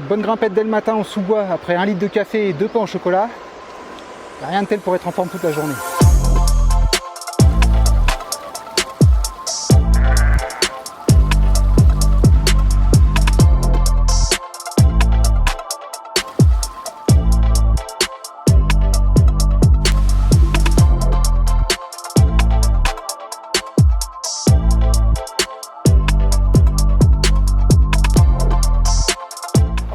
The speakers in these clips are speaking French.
bonne grimpette dès le matin en sous-bois après 1 litre de café et 2 pains au chocolat. Il n'y a rien de tel pour être en forme toute la journée.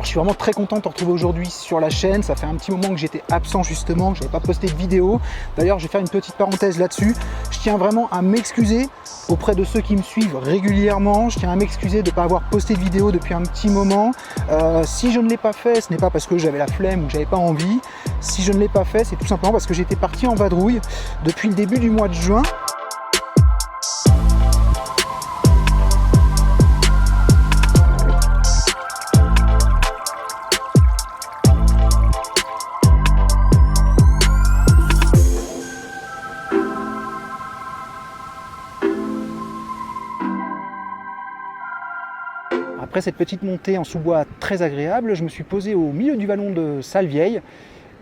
Je suis vraiment très content de te retrouver aujourd'hui sur la chaîne. Ça fait un petit moment que j'étais absent justement, que je n'avais pas posté de vidéo. D'ailleurs, je vais faire une petite parenthèse là-dessus. Je tiens vraiment à m'excuser auprès de ceux qui me suivent régulièrement. Je tiens à m'excuser de ne pas avoir posté de vidéo depuis un petit moment. Si je ne l'ai pas fait, ce n'est pas parce que j'avais la flemme ou que j'avais pas envie. Si je ne l'ai pas fait, c'est tout simplement parce que j'étais parti en vadrouille depuis le début du mois de juin. Après cette petite montée en sous-bois très agréable, je me suis posé au milieu du vallon de Salvieille.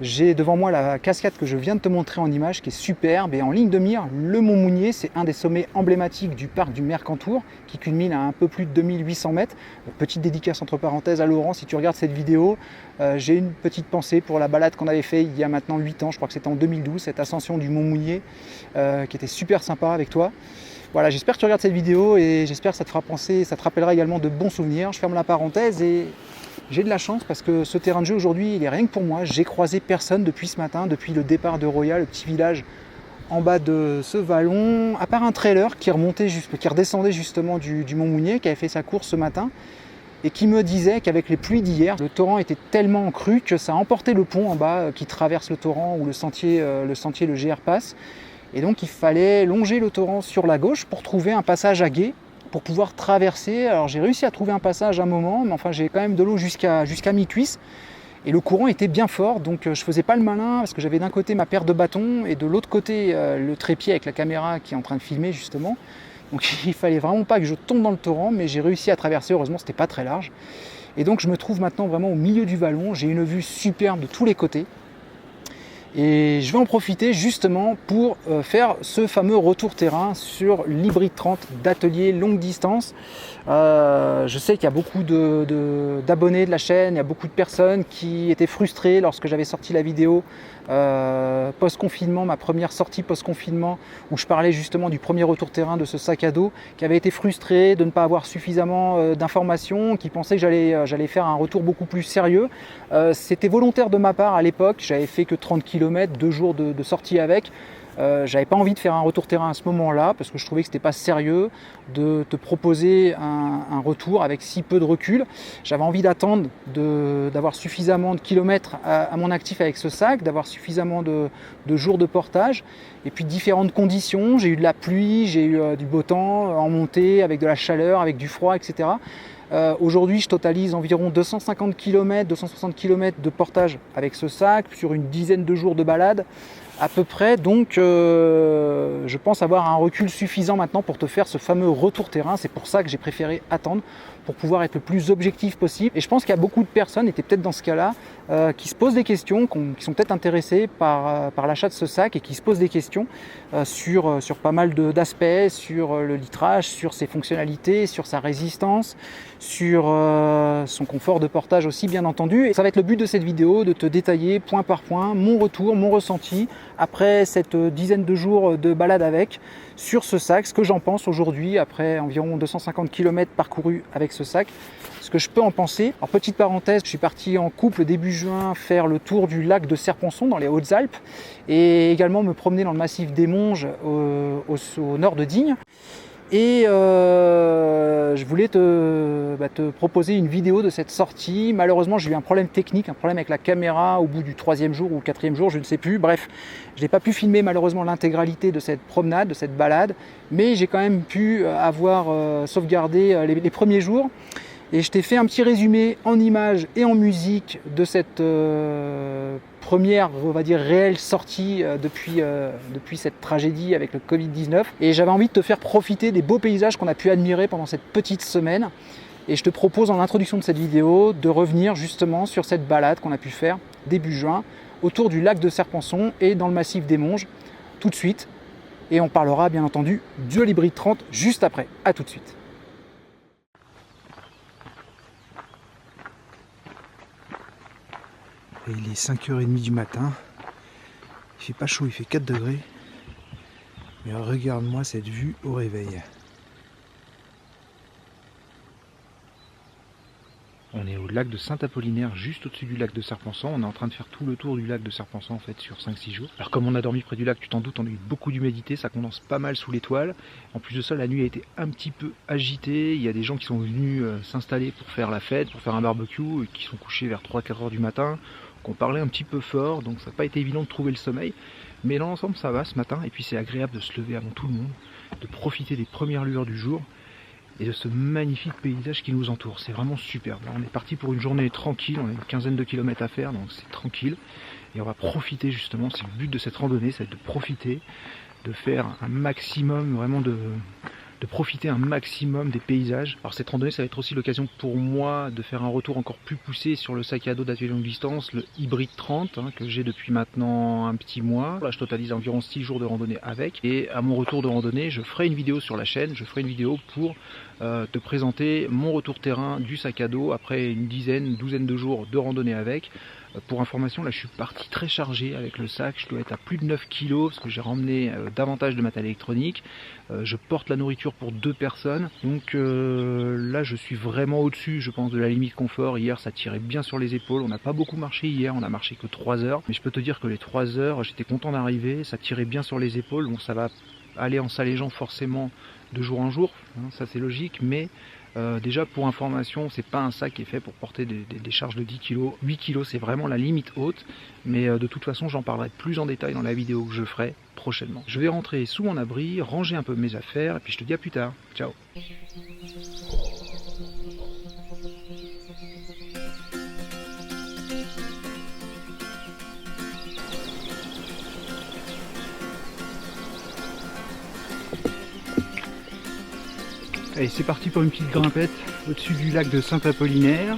J'ai devant moi la cascade que je viens de te montrer en image qui est superbe et en ligne de mire, le Mont Mounier, c'est un des sommets emblématiques du parc du Mercantour qui culmine à un peu plus de 2800 mètres. Petite dédicace entre parenthèses à Laurent, si tu regardes cette vidéo, j'ai une petite pensée pour la balade qu'on avait fait il y a maintenant 8 ans, je crois que c'était en 2012, cette ascension du Mont Mounier qui était super sympa avec toi. Voilà, j'espère que tu regardes cette vidéo et j'espère que ça te fera penser, ça te rappellera également de bons souvenirs. Je ferme la parenthèse et j'ai de la chance parce que ce terrain de jeu aujourd'hui, il est rien que pour moi. J'ai croisé personne depuis ce matin, depuis le départ de Roya, le petit village en bas de ce vallon, à part un trailer qui redescendait justement du Mont Mounier, qui avait fait sa course ce matin et qui me disait qu'avec les pluies d'hier, le torrent était tellement en crue que ça a emporté le pont en bas qui traverse le torrent ou le sentier, le GR Pass. Et donc il fallait longer le torrent sur la gauche pour trouver un passage à gué, pour pouvoir traverser. Alors j'ai réussi à trouver un passage à un moment, mais enfin j'ai quand même de l'eau jusqu'à mi-cuisse. Et le courant était bien fort, donc je ne faisais pas le malin, parce que j'avais d'un côté ma paire de bâtons, et de l'autre côté le trépied avec la caméra qui est en train de filmer justement. Donc il fallait vraiment pas que je tombe dans le torrent, mais j'ai réussi à traverser, heureusement c'était pas très large. Et donc je me trouve maintenant vraiment au milieu du vallon, j'ai une vue superbe de tous les côtés. Et je vais en profiter justement pour faire ce fameux retour terrain sur l'Hybride 30 d'atelier longue distance. Je sais qu'il y a beaucoup d'abonnés de la chaîne, il y a beaucoup de personnes qui étaient frustrées lorsque j'avais sorti la vidéo post-confinement, ma première sortie post-confinement, où je parlais justement du premier retour terrain de ce sac à dos, qui avait été frustré de ne pas avoir suffisamment d'informations, qui pensaient que j'allais faire un retour beaucoup plus sérieux. C'était volontaire de ma part à l'époque, j'avais fait que 30 km, 2 jours de sortie avec. J'avais pas envie de faire un retour terrain à ce moment-là parce que je trouvais que c'était pas sérieux de te proposer un retour avec si peu de recul. J'avais envie d'attendre d'avoir suffisamment de kilomètres à mon actif avec ce sac, d'avoir suffisamment de jours de portage et puis différentes conditions. J'ai eu de la pluie, j'ai eu du beau temps en montée avec de la chaleur, avec du froid, etc. Aujourd'hui, je totalise environ 250 km, 260 km de portage avec ce sac sur une dizaine de jours de balade à peu près. Donc, je pense avoir un recul suffisant maintenant pour te faire ce fameux retour terrain. C'est pour ça que j'ai préféré attendre pour pouvoir être le plus objectif possible. Et je pense qu'il y a beaucoup de personnes, et tu es peut-être dans ce cas-là, qui se posent des questions, qui sont peut-être intéressées par l'achat de ce sac et qui se posent des questions sur pas mal d'aspects, sur le litrage, sur ses fonctionnalités, sur sa résistance, sur son confort de portage aussi bien entendu. Et ça va être le but de cette vidéo, de te détailler point par point mon retour, mon ressenti après cette dizaine de jours de balade avec sur ce sac, ce que j'en pense aujourd'hui après environ 250 km parcourus avec ce sac, ce que je peux en penser. Alors petite parenthèse, je suis parti en couple début juin faire le tour du lac de Serponçon dans les Hautes-Alpes et également me promener dans le massif des Monges au nord de Digne. Et je voulais te proposer une vidéo de cette sortie. Malheureusement, j'ai eu un problème technique, un problème avec la caméra au bout du 3e jour ou 4e jour, je ne sais plus. Bref, je n'ai pas pu filmer malheureusement l'intégralité de cette promenade, de cette balade, mais j'ai quand même pu avoir sauvegardé les premiers jours. Et je t'ai fait un petit résumé en images et en musique de cette première, on va dire, réelle sortie depuis cette tragédie avec le Covid-19. Et j'avais envie de te faire profiter des beaux paysages qu'on a pu admirer pendant cette petite semaine. Et je te propose en introduction de cette vidéo de revenir justement sur cette balade qu'on a pu faire début juin autour du lac de Serpenson et dans le massif des Monges tout de suite. Et on parlera bien entendu du Hybrid 30 juste après. A tout de suite. Et il est 5h30 du matin. Il fait pas chaud, il fait 4 degrés. Mais regarde-moi cette vue au réveil. On est au lac de Saint-Apollinaire, juste au-dessus du lac de Serpenson. On est en train de faire tout le tour du lac de Serpenson en fait sur 5-6 jours. Alors comme on a dormi près du lac, tu t'en doutes, on a eu beaucoup d'humidité, ça condense pas mal sous les toiles. En plus de ça, la nuit a été un petit peu agitée. Il y a des gens qui sont venus s'installer pour faire la fête, pour faire un barbecue, et qui sont couchés vers 3-4 heures du matin, qui ont parlé un petit peu fort, donc ça n'a pas été évident de trouver le sommeil. Mais dans l'ensemble, ça va ce matin, et puis c'est agréable de se lever avant tout le monde, de profiter des premières lueurs du jour, et de ce magnifique paysage qui nous entoure. C'est vraiment superbe. Là, on est parti pour une journée tranquille, on a une quinzaine de kilomètres à faire, donc c'est tranquille. Et on va profiter justement, c'est le but de cette randonnée, c'est de profiter, de faire un maximum, vraiment de profiter un maximum des paysages. Alors cette randonnée, ça va être aussi l'occasion pour moi de faire un retour encore plus poussé sur le sac à dos d'atelier longue distance, le Hybrid 30, que j'ai depuis maintenant un petit mois. Là, je totalise environ 6 jours de randonnée avec. Et à mon retour de randonnée, je ferai une vidéo sur la chaîne, je ferai une vidéo pour te présenter mon retour terrain du sac à dos après une douzaine de jours de randonnée avec. Pour information, là je suis parti très chargé avec le sac, je dois être à plus de 9 kg parce que j'ai ramené davantage de matériel électronique. Je porte la nourriture pour 2 personnes, donc là je suis vraiment au-dessus, je pense, de la limite confort. Hier ça tirait bien sur les épaules, on n'a pas beaucoup marché hier, on a marché que 3 heures, mais je peux te dire que les 3 heures, j'étais content d'arriver, ça tirait bien sur les épaules. Bon, ça va aller en s'allégeant forcément de jour en jour, hein, ça c'est logique, mais déjà pour information, c'est pas un sac qui est fait pour porter des charges de 10 kg. 8 kg c'est vraiment la limite haute, mais de toute façon j'en parlerai plus en détail dans la vidéo que je ferai prochainement. Je vais rentrer sous mon abri, ranger un peu mes affaires, et puis je te dis à plus tard. Ciao. Allez, c'est parti pour une petite grimpette au-dessus du lac de Saint-Apollinaire.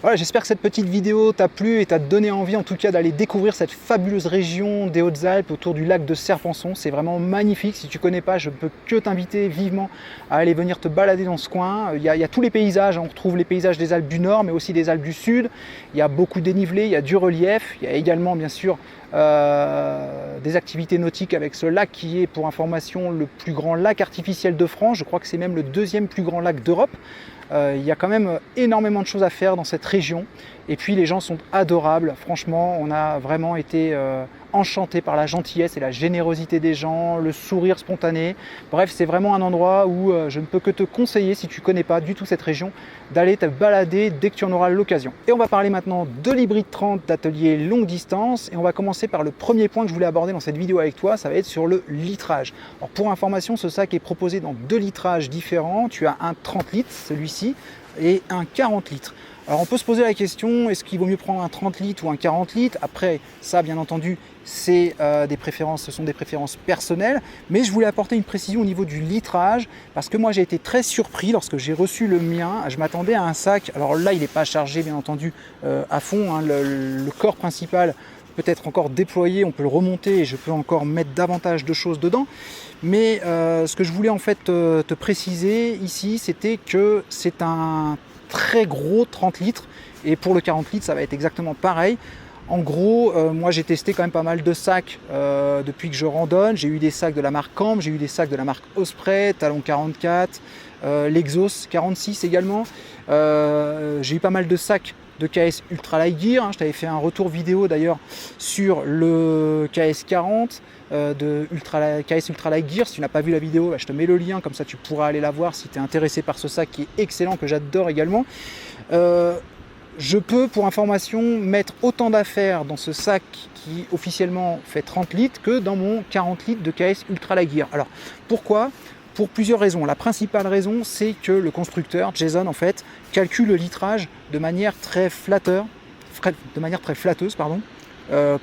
Voilà, j'espère que cette petite vidéo t'a plu et t'a donné envie en tout cas d'aller découvrir cette fabuleuse région des Hautes-Alpes autour du lac de Serre-Ponçon. C'est vraiment magnifique. Si tu ne connais pas, je ne peux que t'inviter vivement à aller venir te balader dans ce coin. Il y a tous les paysages. On retrouve les paysages des Alpes du Nord, mais aussi des Alpes du Sud. Il y a beaucoup de dénivelé, il y a du relief. Il y a également, bien sûr, des activités nautiques avec ce lac qui est, pour information, le plus grand lac artificiel de France. Je crois que c'est même le deuxième plus grand lac d'Europe. Il y a quand même énormément de choses à faire dans cette région. Et puis les gens sont adorables. Franchement, on a vraiment été enchantés par la gentillesse et la générosité des gens, le sourire spontané. Bref, c'est vraiment un endroit où je ne peux que te conseiller, si tu ne connais pas du tout cette région, d'aller te balader dès que tu en auras l'occasion. Et on va parler maintenant de l'Hybrid 30 d'atelier longue distance. Et on va commencer par le premier point que je voulais aborder dans cette vidéo avec toi, ça va être sur le litrage. Alors pour information, ce sac est proposé dans 2 litrages différents. Tu as un 30 litres, celui-ci, et un 40 litres. Alors on peut se poser la question, est-ce qu'il vaut mieux prendre un 30 litres ou un 40 litres? Après, ça bien entendu, c'est ce sont des préférences personnelles, mais je voulais apporter une précision au niveau du litrage, parce que moi j'ai été très surpris lorsque j'ai reçu le mien. Je m'attendais à un sac, alors là il n'est pas chargé bien entendu à fond, hein. Le corps principal peut être encore déployé, on peut le remonter et je peux encore mettre davantage de choses dedans. Mais ce que je voulais en fait te préciser ici, c'était que c'est un très gros 30 litres et pour le 40 litres ça va être exactement pareil. En gros, moi j'ai testé quand même pas mal de sacs depuis que je randonne. J'ai eu des sacs de la marque Camp, j'ai eu des sacs de la marque Osprey, Talon 44, l'Exos 46 également. J'ai eu pas mal de sacs de KS Ultra Light Gear, hein. Je t'avais fait un retour vidéo d'ailleurs sur le KS 40 de KS Ultra Light Gear. Si tu n'as pas vu la vidéo, je te mets le lien, comme ça tu pourras aller la voir si tu es intéressé par ce sac qui est excellent, que j'adore également. Je peux, pour information, mettre autant d'affaires dans ce sac qui officiellement fait 30 litres que dans mon 40 litres de KS Ultra Light Gear. Alors pourquoi ? Pour plusieurs raisons. La principale raison, c'est que le constructeur, Jason, en fait, calcule le litrage de manière très flatteuse,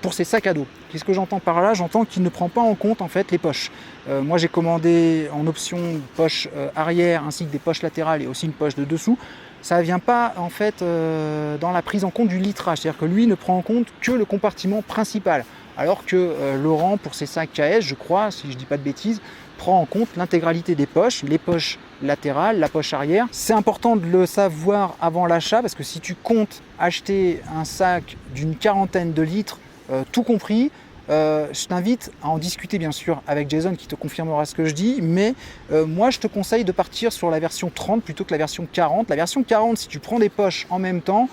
pour ses sacs à dos. Qu'est-ce que j'entends par là? J'entends qu'il ne prend pas en compte en fait les poches. Moi j'ai commandé en option poche arrière ainsi que des poches latérales et aussi une poche de dessous. Ça ne vient pas en fait dans la prise en compte du litrage, c'est-à-dire que lui ne prend en compte que le compartiment principal, alors que Laurent, pour ses sacs KS, je crois, si je ne dis pas de bêtises, prend en compte l'intégralité des poches, les poches latérales, la poche arrière. C'est important de le savoir avant l'achat, parce que si tu comptes acheter un sac d'une 40aine de litres, tout compris, je t'invite à en discuter bien sûr avec Jason qui te confirmera ce que je dis, mais moi je te conseille de partir sur la version 30 plutôt que la version 40. La version 40, si tu prends des poches en même temps,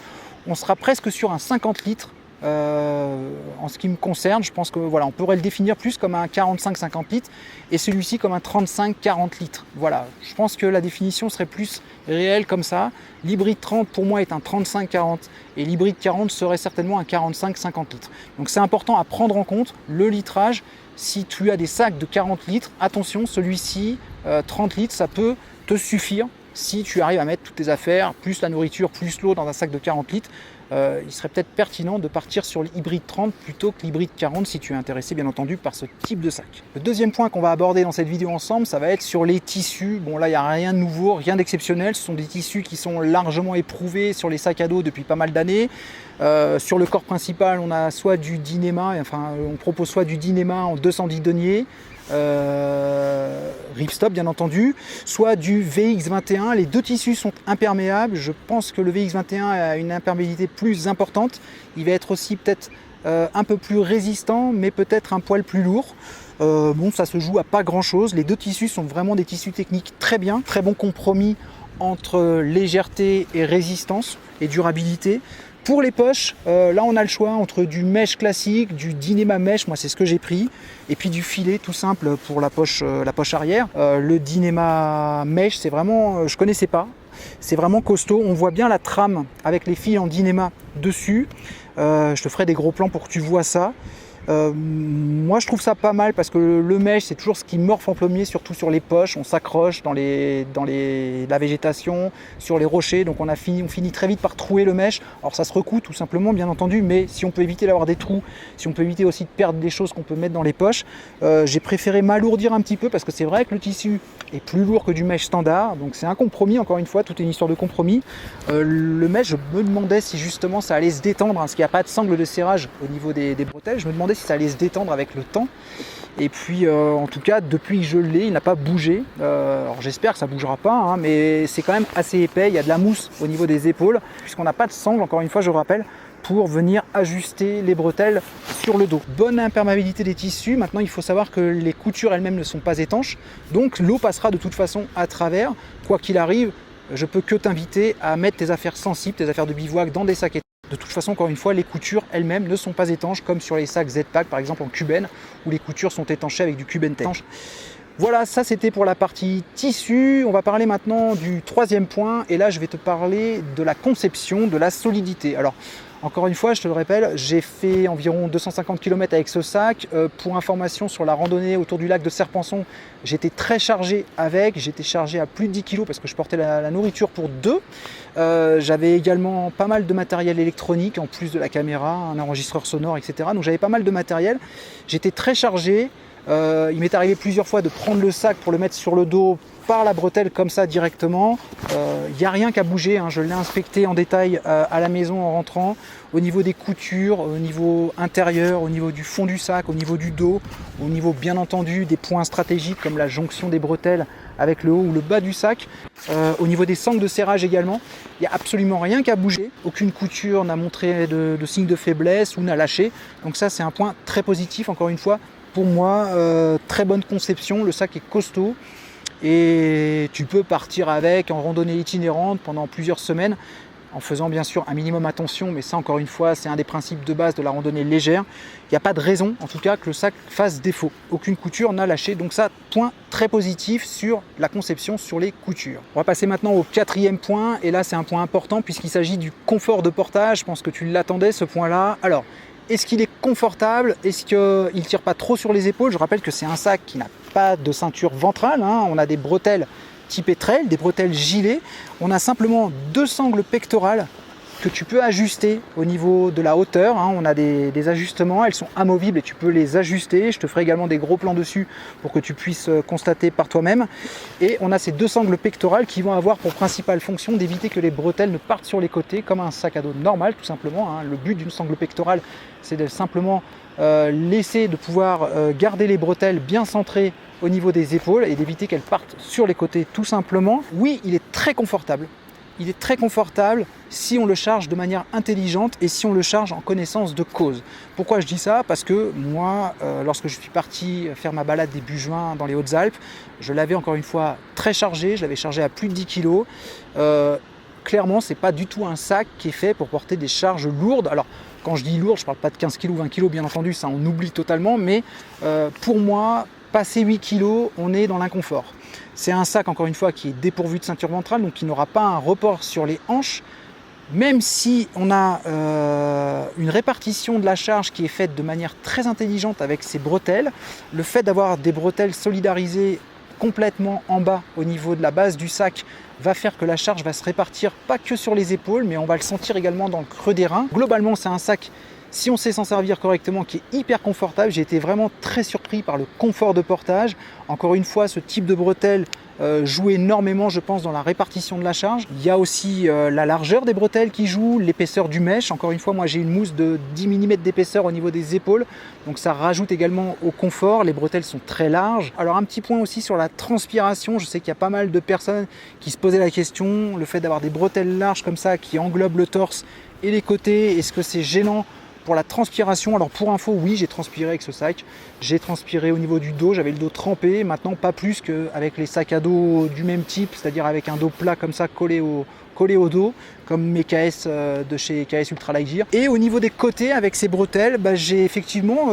on sera presque sur un 50 litres. En ce qui me concerne, je pense que voilà, on pourrait le définir plus comme un 45-50 litres et celui-ci comme un 35-40 litres. Voilà, je pense que la définition serait plus réelle comme ça. L'hybride 30 pour moi est un 35-40 et l'hybride 40 serait certainement un 45-50 litres. Donc c'est important à prendre en compte le litrage. Si tu as des sacs de 40 litres, attention, celui-ci 30 litres, ça peut te suffire si tu arrives à mettre toutes tes affaires, plus la nourriture, plus l'eau dans un sac de 40 litres. Il serait peut-être pertinent de partir sur l'hybride 30 plutôt que l'hybride 40 si tu es intéressé bien entendu par ce type de sac. Le deuxième point qu'on va aborder dans cette vidéo ensemble, ça va être sur les tissus. Bon là il n'y a rien de nouveau, rien d'exceptionnel, ce sont des tissus qui sont largement éprouvés sur les sacs à dos depuis pas mal d'années. Sur le corps principal on a soit du Dyneema, on propose soit du Dyneema en 210 deniers, ripstop bien entendu, soit du VX21. Les deux tissus sont imperméables. Je pense que le VX21 a une imperméabilité plus importante. Il va être aussi peut-être un peu plus résistant, mais peut-être un poil plus lourd. Bon, ça se joue à pas grand chose. Les deux tissus sont vraiment des tissus techniques très bien, très bon compromis entre légèreté et résistance et durabilité. Pour les poches, là on a le choix entre du mesh classique, du Dyneema mesh, moi c'est ce que j'ai pris, et puis du filet tout simple pour la poche arrière. Le Dyneema mesh, c'est vraiment, je connaissais pas, c'est vraiment costaud. On voit bien la trame avec les fils en Dyneema dessus. Je te ferai des gros plans pour que tu vois ça. Moi je trouve ça pas mal parce que le mesh c'est toujours ce qui morfe en premier, surtout sur les poches, on s'accroche dans la végétation, sur les rochers, donc on finit très vite par trouer le mesh. Alors ça se recoue tout simplement bien entendu, mais si on peut éviter d'avoir des trous, si on peut éviter aussi de perdre des choses qu'on peut mettre dans les poches, j'ai préféré m'alourdir un petit peu parce que c'est vrai que le tissu est plus lourd que du mesh standard, donc c'est un compromis, encore une fois, tout est une histoire de compromis. Le mesh, je me demandais si justement ça allait se détendre, parce qu'il n'y a pas de sangle de serrage au niveau des bretelles, je me demandais si ça allait se détendre avec le temps. Et puis en tout cas depuis que je l'ai, il n'a pas bougé. Alors j'espère que ça ne bougera pas, hein, mais c'est quand même assez épais, il y a de la mousse au niveau des épaules, puisqu'on n'a pas de sangle, encore une fois je rappelle, pour venir ajuster les bretelles sur le dos. Bonne imperméabilité des tissus. Maintenant il faut savoir que les coutures elles-mêmes ne sont pas étanches, donc l'eau passera de toute façon à travers. Quoi qu'il arrive, je peux que t'inviter à mettre tes affaires sensibles, tes affaires de bivouac dans des sacs étanches. De toute façon, encore une fois, les coutures elles-mêmes ne sont pas étanches, comme sur les sacs Z-Pack par exemple en Cuben, où les coutures sont étanchées avec du Cuben étanche. Voilà, ça c'était pour la partie tissu. On va parler maintenant du troisième point, et là je vais te parler de la conception, de la solidité. Alors, encore une fois, je te le rappelle, j'ai fait environ 250 km avec ce sac. Pour information, sur la randonnée autour du lac de Serpenson, j'étais très chargé avec. J'étais chargé à plus de 10 kg parce que je portais la nourriture pour deux. J'avais également pas mal de matériel électronique, en plus de la caméra, un enregistreur sonore, etc. Donc j'avais pas mal de matériel. J'étais très chargé. Il m'est arrivé plusieurs fois de prendre le sac pour le mettre sur le dos par la bretelle comme ça directement. Il n'y a rien qu'à bouger, hein. Je l'ai inspecté en détail à la maison en rentrant, au niveau des coutures, au niveau intérieur, au niveau du fond du sac, au niveau du dos, au niveau bien entendu des points stratégiques comme la jonction des bretelles avec le haut ou le bas du sac, au niveau des sangles de serrage également. Il n'y a absolument rien qu'à bouger, aucune couture n'a montré de signe de faiblesse ou n'a lâché, donc ça c'est un point très positif encore une fois. Pour moi, très bonne conception, le sac est costaud et tu peux partir avec en randonnée itinérante pendant plusieurs semaines en faisant bien sûr un minimum attention, mais ça encore une fois c'est un des principes de base de la randonnée légère. Il n'y a pas de raison en tout cas que le sac fasse défaut, aucune couture n'a lâché, donc ça point très positif sur la conception, sur les coutures. On va passer maintenant au quatrième point, et là c'est un point important puisqu'il s'agit du confort de portage. Je pense que tu l'attendais ce point là. Alors, est-ce qu'il est confortable? Est-ce qu'il ne tire pas trop sur les épaules? Je rappelle que c'est un sac qui n'a pas de ceinture ventrale, hein. On a des bretelles typées trail, des bretelles gilet. On a simplement deux sangles pectorales que tu peux ajuster au niveau de la hauteur, hein. On a des ajustements, elles sont amovibles et tu peux les ajuster. Je te ferai également des gros plans dessus pour que tu puisses constater par toi-même. Et on a ces deux sangles pectorales qui vont avoir pour principale fonction d'éviter que les bretelles ne partent sur les côtés comme un sac à dos normal tout simplement, hein. Le but d'une sangle pectorale, c'est de simplement laisser de pouvoir garder les bretelles bien centrées au niveau des épaules et d'éviter qu'elles partent sur les côtés tout simplement. Oui, il est très confortable. Il est très confortable si on le charge de manière intelligente et si on le charge en connaissance de cause. Pourquoi je dis ça? Parce que moi, lorsque je suis parti faire ma balade début juin dans les Hautes-Alpes, je l'avais encore une fois très chargé, je l'avais chargé à plus de 10 kg. Clairement, c'est pas du tout un sac qui est fait pour porter des charges lourdes. Alors, quand je dis lourd, je parle pas de 15 kg ou 20 kg, bien entendu, ça on oublie totalement, mais pour moi, passer 8 kg, on est dans l'inconfort. C'est un sac, encore une fois, qui est dépourvu de ceinture ventrale, donc qui n'aura pas un report sur les hanches. Même si on a une répartition de la charge qui est faite de manière très intelligente avec ces bretelles, le fait d'avoir des bretelles solidarisées complètement en bas au niveau de la base du sac va faire que la charge va se répartir pas que sur les épaules, mais on va le sentir également dans le creux des reins. Globalement, c'est un sac, si on sait s'en servir correctement, qui est hyper confortable. J'ai été vraiment très surpris par le confort de portage. Encore une fois, ce type de bretelles joue énormément, je pense, dans la répartition de la charge. Il y a aussi la largeur des bretelles qui joue, l'épaisseur du mesh. Encore une fois, moi j'ai une mousse de 10 mm d'épaisseur au niveau des épaules, donc ça rajoute également au confort. Les bretelles sont très larges. Alors un petit point aussi sur la transpiration, je sais qu'il y a pas mal de personnes qui se posaient la question, le fait d'avoir des bretelles larges comme ça qui englobent le torse et les côtés, est-ce que c'est gênant pour la transpiration? Alors pour info, oui, j'ai transpiré avec ce sac. J'ai transpiré au niveau du dos, j'avais le dos trempé. Maintenant, pas plus qu'avec les sacs à dos du même type, c'est-à-dire avec un dos plat comme ça collé au collées au dos, comme mes KS de chez KS Ultra Light Gear. Et au niveau des côtés, avec ces bretelles, j'ai effectivement,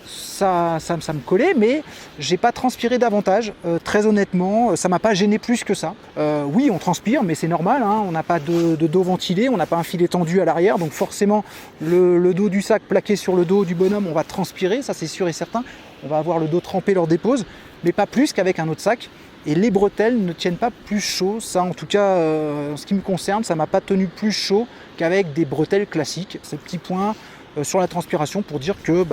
ça me collait, mais j'ai pas transpiré davantage. Très honnêtement, ça m'a pas gêné plus que ça. Oui, on transpire, mais c'est normal, hein, on n'a pas de dos ventilé, on n'a pas un filet tendu à l'arrière, donc forcément, le dos du sac plaqué sur le dos du bonhomme, on va transpirer, ça c'est sûr et certain. On va avoir le dos trempé lors des pauses, mais pas plus qu'avec un autre sac. Et les bretelles ne tiennent pas plus chaud, ça en tout cas en ce qui me concerne, ça m'a pas tenu plus chaud qu'avec des bretelles classiques. C'est petit point sur la transpiration pour dire que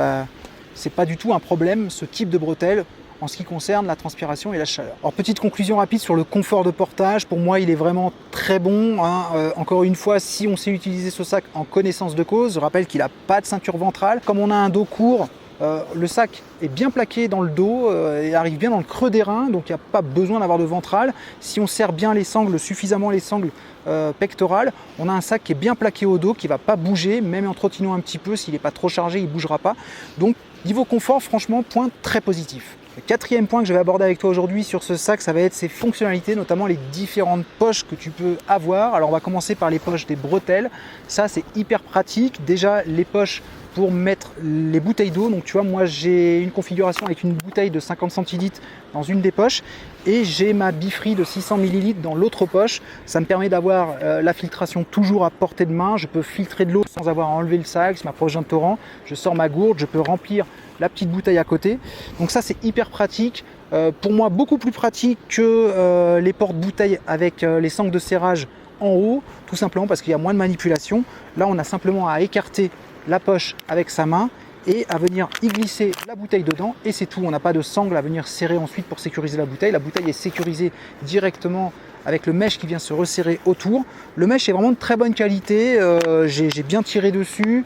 c'est pas du tout un problème ce type de bretelles en ce qui concerne la transpiration et la chaleur. Alors petite conclusion rapide sur le confort de portage, pour moi il est vraiment très bon, hein. Encore une fois, si on sait utiliser ce sac en connaissance de cause, je rappelle qu'il n'a pas de ceinture ventrale, comme on a un dos court, le sac est bien plaqué dans le dos et arrive bien dans le creux des reins, donc il n'y a pas besoin d'avoir de ventrale. Si on serre bien les sangles, suffisamment les sangles pectorales, on a un sac qui est bien plaqué au dos, qui ne va pas bouger, même en trottinant un petit peu, s'il n'est pas trop chargé, il ne bougera pas. Donc niveau confort, franchement, point très positif. Le quatrième point que je vais aborder avec toi aujourd'hui sur ce sac, ça va être ses fonctionnalités, notamment les différentes poches que tu peux avoir. Alors on va commencer par les poches des bretelles. Ça c'est hyper pratique. Déjà les poches pour mettre les bouteilles d'eau. Donc tu vois, moi j'ai une configuration avec une bouteille de 50 centilitres dans une des poches et j'ai ma Bifree de 600 ml dans l'autre poche. Ça me permet d'avoir la filtration toujours à portée de main. Je peux filtrer de l'eau sans avoir à enlever le sac. Je m'approche d'un torrent, je sors ma gourde, je peux remplir la petite bouteille à côté. Donc ça c'est hyper pratique. Pour moi beaucoup plus pratique que les porte-bouteilles avec les sangles de serrage en haut, tout simplement parce qu'il y a moins de manipulation. Là on a simplement à écarter la poche avec sa main et à venir y glisser la bouteille dedans et c'est tout. On n'a pas de sangle à venir serrer ensuite pour sécuriser la bouteille. La bouteille est sécurisée directement avec le mesh qui vient se resserrer autour. Le mesh est vraiment de très bonne qualité, j'ai bien tiré dessus,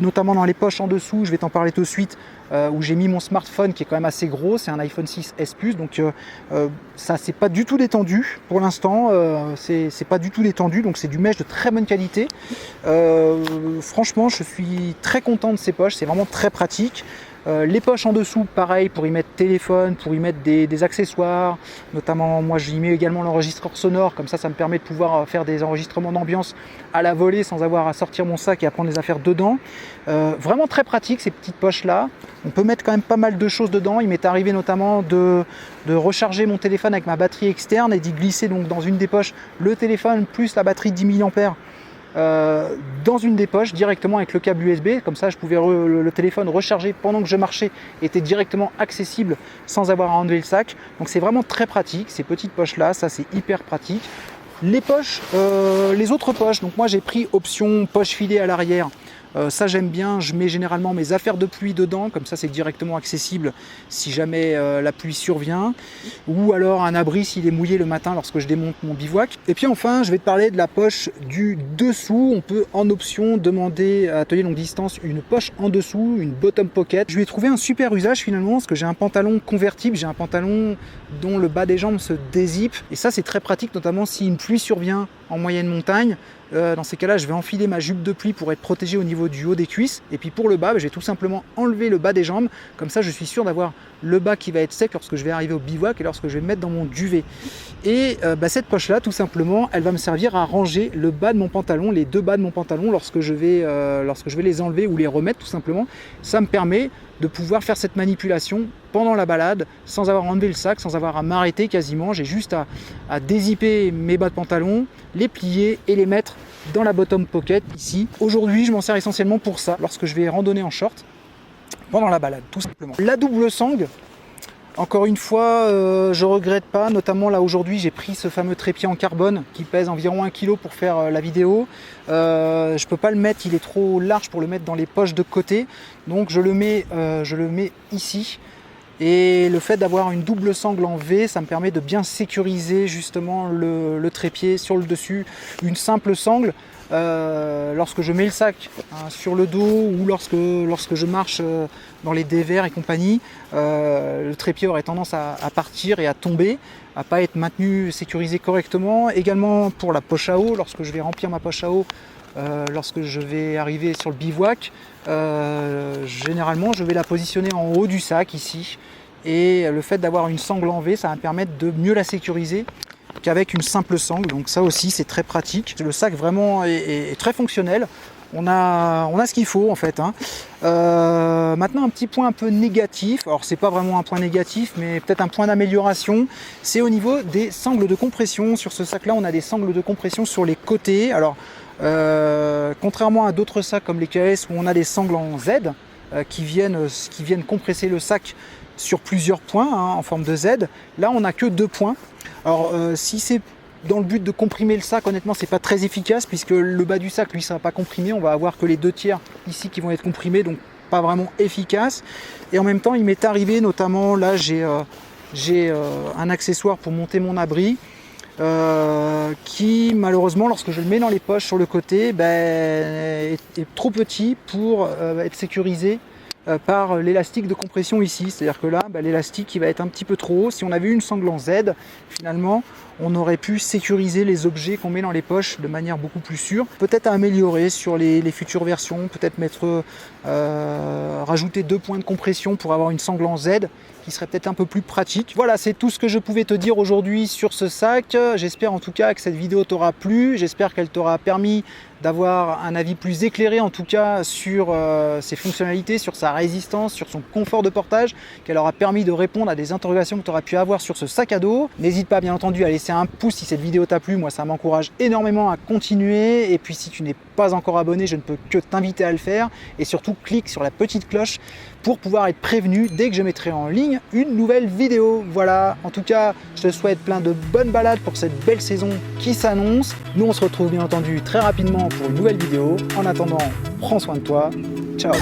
notamment dans les poches en dessous, je vais t'en parler tout de suite, où j'ai mis mon smartphone qui est quand même assez gros, c'est un iPhone 6S Plus, donc ça c'est pas du tout détendu pour l'instant, c'est pas du tout détendu, donc c'est du mesh de très bonne qualité. Franchement je suis très content de ces poches, c'est vraiment très pratique. Les poches en dessous, pareil, pour y mettre téléphone, pour y mettre des accessoires, notamment moi j'y mets également l'enregistreur sonore, comme ça me permet de pouvoir faire des enregistrements d'ambiance à la volée sans avoir à sortir mon sac et à prendre les affaires dedans. Vraiment très pratique ces petites poches là, on peut mettre quand même pas mal de choses dedans. Il m'est arrivé notamment de recharger mon téléphone avec ma batterie externe et d'y glisser donc dans une des poches le téléphone plus la batterie de 10 mAh. Dans une des poches directement avec le câble USB, comme ça je pouvais le téléphone recharger pendant que je marchais, était directement accessible sans avoir à enlever le sac. Donc c'est vraiment très pratique ces petites poches là, ça c'est hyper pratique. Les poches, les autres poches, donc moi j'ai pris option poche filet à l'arrière. Ça j'aime bien, je mets généralement mes affaires de pluie dedans, comme ça c'est directement accessible si jamais la pluie survient, ou alors un abri s'il est mouillé le matin lorsque je démonte mon bivouac. Et puis enfin je vais te parler de la poche du dessous. On peut en option demander à Atelier Longue Distance une poche en dessous, une bottom pocket. Je lui ai trouvé un super usage finalement, parce que j'ai un pantalon convertible, j'ai un pantalon dont le bas des jambes se dézippe, et ça c'est très pratique, notamment si une pluie survient en moyenne montagne. Dans ces cas-là, je vais enfiler ma jupe de pluie pour être protégé au niveau du haut des cuisses. Et puis pour le bas, je vais tout simplement enlever le bas des jambes. Comme ça, je suis sûr d'avoir le bas qui va être sec lorsque je vais arriver au bivouac et lorsque je vais me mettre dans mon duvet. Et cette poche-là, tout simplement, elle va me servir à ranger le bas de mon pantalon, les deux bas de mon pantalon lorsque je vais les enlever ou les remettre tout simplement. Ça me permet de pouvoir faire cette manipulation pendant la balade sans avoir enlevé le sac, sans avoir à m'arrêter quasiment. J'ai juste à dézipper mes bas de pantalon, les plier et les mettre dans la bottom pocket ici. Aujourd'hui, je m'en sers essentiellement pour ça, lorsque je vais randonner en short pendant la balade, tout simplement. La double sangle, encore une fois, je regrette pas, notamment là aujourd'hui, j'ai pris ce fameux trépied en carbone qui pèse environ 1 kg pour faire la vidéo. Je peux pas le mettre, il est trop large pour le mettre dans les poches de côté, donc je le mets ici. Et le fait d'avoir une double sangle en V, ça me permet de bien sécuriser justement le trépied sur le dessus. Une simple sangle, lorsque je mets le sac sur le dos ou lorsque je marche dans les dévers et compagnie, le trépied aurait tendance à partir et à tomber, à pas être maintenu, sécurisé correctement. Également pour la poche à eau, lorsque je vais remplir ma poche à eau, lorsque je vais arriver sur le bivouac, généralement je vais la positionner en haut du sac ici, et le fait d'avoir une sangle en V, ça va me permettre de mieux la sécuriser qu'avec une simple sangle. Donc ça aussi c'est très pratique. Le sac vraiment est très fonctionnel. On a ce qu'il faut en fait. Maintenant un petit point un peu négatif, alors c'est pas vraiment un point négatif mais peut-être un point d'amélioration, c'est au niveau des sangles de compression. Sur ce sac là on a des sangles de compression sur les côtés. Alors contrairement à d'autres sacs comme les KS où on a des sangles en Z qui viennent compresser le sac sur plusieurs points en forme de Z, là on n'a que 2 points. Alors si c'est dans le but de comprimer le sac, honnêtement c'est pas très efficace puisque le bas du sac lui sera pas comprimé, on va avoir que les 2 tiers ici qui vont être comprimés, donc pas vraiment efficace. Et en même temps il m'est arrivé, notamment là j'ai un accessoire pour monter mon abri qui malheureusement lorsque je le mets dans les poches sur le côté est trop petit pour être sécurisé par l'élastique de compression ici. C'est-à-dire que là, l'élastique il va être un petit peu trop haut. Si on avait une sangle en Z, finalement, on aurait pu sécuriser les objets qu'on met dans les poches de manière beaucoup plus sûre. Peut-être à améliorer sur les futures versions, peut-être rajouter 2 points de compression pour avoir une sangle en Z qui serait peut-être un peu plus pratique. Voilà, c'est tout ce que je pouvais te dire aujourd'hui sur ce sac. J'espère en tout cas que cette vidéo t'aura plu. J'espère qu'elle t'aura permis d'avoir un avis plus éclairé en tout cas sur ses fonctionnalités, sur sa résistance, sur son confort de portage, qu'elle aura permis de répondre à des interrogations que tu auras pu avoir sur ce sac à dos. N'hésite pas bien entendu à laisser un pouce si cette vidéo t'a plu, moi ça m'encourage énormément à continuer. Et puis si tu n'es pas encore abonné, je ne peux que t'inviter à le faire. Et surtout clique sur la petite cloche pour pouvoir être prévenu dès que je mettrai en ligne une nouvelle vidéo. Voilà, en tout cas, je te souhaite plein de bonnes balades pour cette belle saison qui s'annonce. Nous, on se retrouve bien entendu très rapidement pour une nouvelle vidéo. En attendant, prends soin de toi. Ciao.